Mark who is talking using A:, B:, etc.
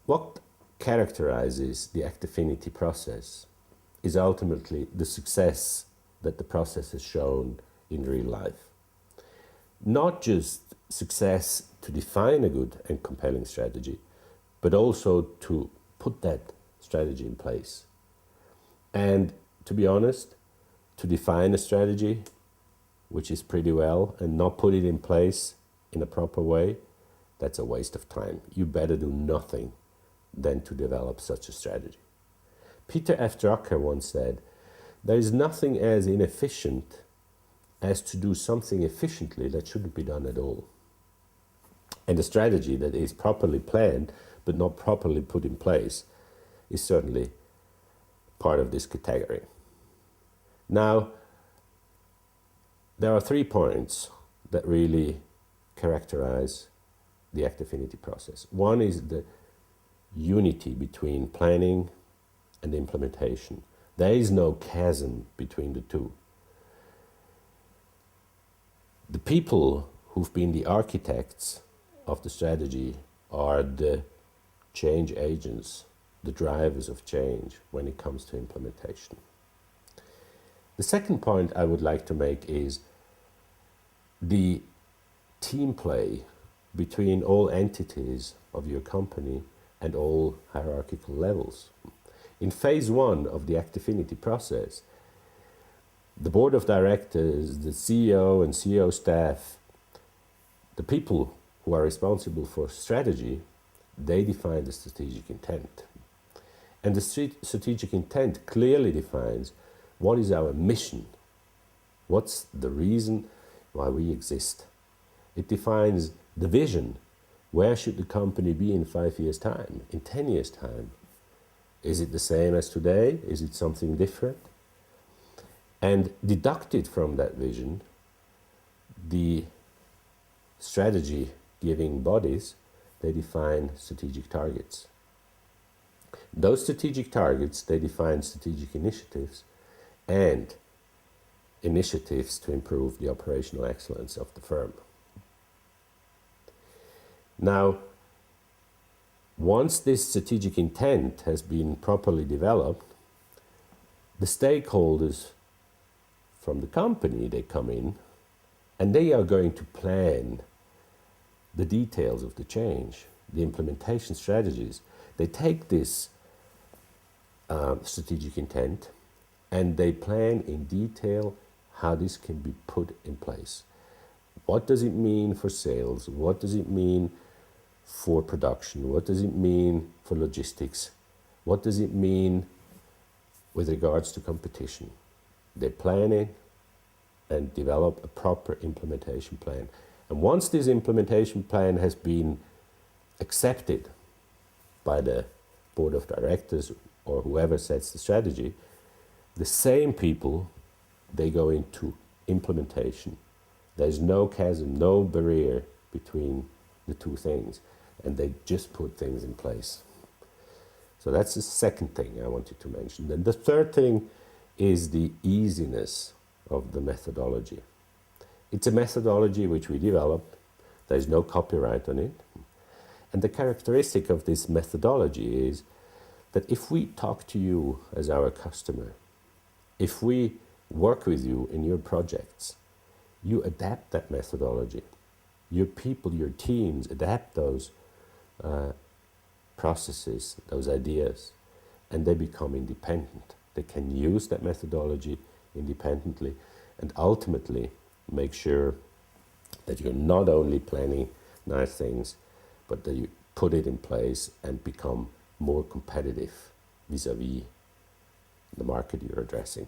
A: What characterizes the Affinity process is ultimately the success that the process has shown in real life. Not just success to define a good and compelling strategy, but also to put that strategy in place. And to be honest, to define a strategy, which is pretty well, and not put it in place in a proper way, that's a waste of time. You better do nothing than to develop such a strategy. Peter F. Drucker once said, "There is nothing as inefficient as to do something efficiently that shouldn't be done at all." And a strategy that is properly planned but not properly put in place is certainly part of this category. Now, there are 3 points that really characterize the Affinity process. One is the unity between planning and implementation. There is no chasm between the two. The people who've been the architects of the strategy are the change agents, the drivers of change when it comes to implementation. The second point I would like to make is the team play between all entities of your company and all hierarchical levels. In phase 1 of the Affinity process, the board of directors, the CEO and CEO staff, the people who are responsible for strategy, they define the strategic intent. And the strategic intent clearly defines what is our mission, what's the reason why we exist. It defines the vision. Where should the company be in 5 years' time, in 10 years' time? Is it the same as today? Is it something different? And deducted from that vision, the strategy giving bodies, they define strategic targets. Those strategic targets, they define strategic initiatives and initiatives to improve the operational excellence of the firm. Now, once this strategic intent has been properly developed, the stakeholders from the company, they come in and they are going to plan the details of the change, the implementation strategies. They take this strategic intent and they plan in detail how this can be put in place. What does it mean for sales? What does it mean for production? What does it mean for logistics? What does it mean with regards to competition? They plan it and develop a proper implementation plan. And once this implementation plan has been accepted by the board of directors or whoever sets the strategy, the same people, they go into implementation. There's no chasm, no barrier between the two things, and they just put things in place. So that's the second thing I wanted to mention. Then the third thing is the easiness of the methodology. It's a methodology which we developed. There's no copyright on it. And the characteristic of this methodology is that if we talk to you as our customer, if we work with you in your projects, you adapt that methodology. Your people, your teams adapt those processes, those ideas, and they become independent. They can use that methodology independently and ultimately make sure that you're not only planning nice things, but that you put it in place and become more competitive vis-a-vis the market you're addressing.